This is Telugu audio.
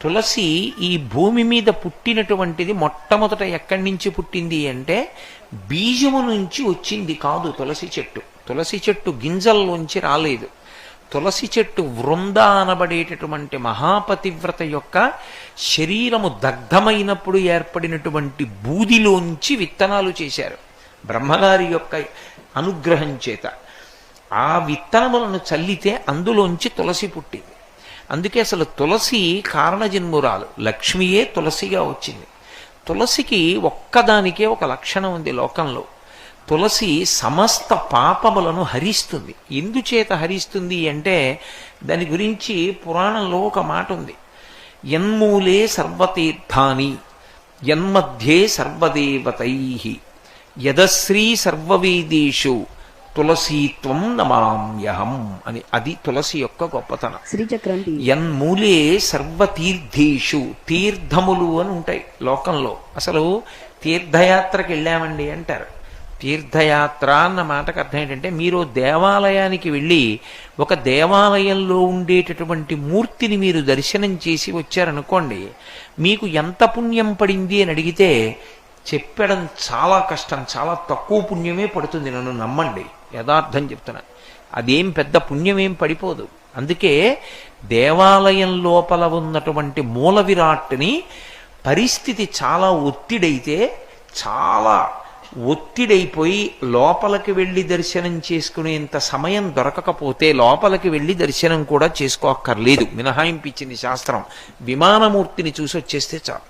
తులసి ఈ భూమి మీద పుట్టినటువంటిది మొట్టమొదట ఎక్కడి నుంచి పుట్టింది అంటే బీజము నుంచి వచ్చింది కాదు. తులసి చెట్టు గింజల్లోంచి రాలేదు. తులసి చెట్టు వృంద అనబడేటటువంటి మహాపతివ్రత యొక్క శరీరము దగ్ధమైనప్పుడు ఏర్పడినటువంటి బూదిలోంచి విత్తనాలు చేశారు బ్రహ్మగారి యొక్క అనుగ్రహం చేత. ఆ విత్తనములను చల్లితే అందులోంచి తులసి పుట్టింది. అందుకే అసలు తులసి కారణజన్మురాలు, లక్ష్మియే తులసిగా వచ్చింది. తులసికి ఒక్కదానికే ఒక లక్షణం ఉంది లోకంలో. తులసి సమస్త పాపములను హరిస్తుంది. ఎందుచేత హరిస్తుంది అంటే దాని గురించి పురాణంలో ఒక మాట ఉంది. యన్మూలే సర్వతీర్థాని యన్మధ్యే సర్వదేవతై యదశ్రీ సర్వవేదేషు తులసీత్వం నమామ్యహం అని. అది తులసి యొక్క గొప్పతనం. యన్మూలే సర్వతీర్థేషు, తీర్థములు అని ఉంటాయి లోకంలో. అసలు తీర్థయాత్రకి వెళ్ళామండి అంటారు. తీర్థయాత్ర అన్న మాటకు అర్థం ఏంటంటే మీరు దేవాలయానికి వెళ్ళి ఒక దేవాలయంలో ఉండేటటువంటి మూర్తిని మీరు దర్శనం చేసి వచ్చారనుకోండి, మీకు ఎంత పుణ్యం పడింది అని అడిగితే చెప్పడం చాలా కష్టం. చాలా తక్కువ పుణ్యమే పడుతుంది, నన్ను నమ్మండి, యథార్థం చెప్తున్నా. అదేం పెద్ద పుణ్యమేం పడిపోదు. అందుకే దేవాలయం లోపల ఉన్నటువంటి మూల విరాట్ని పరిస్థితి చాలా ఒత్తిడైతే, చాలా ఒత్తిడైపోయి లోపలికి వెళ్ళి దర్శనం చేసుకునేంత సమయం దొరకకపోతే లోపలికి వెళ్ళి దర్శనం కూడా చేసుకోక్కర్లేదు. మినహాయింపు ఇచ్చింది శాస్త్రం. విమానమూర్తిని చూసి వచ్చేస్తే చాలు.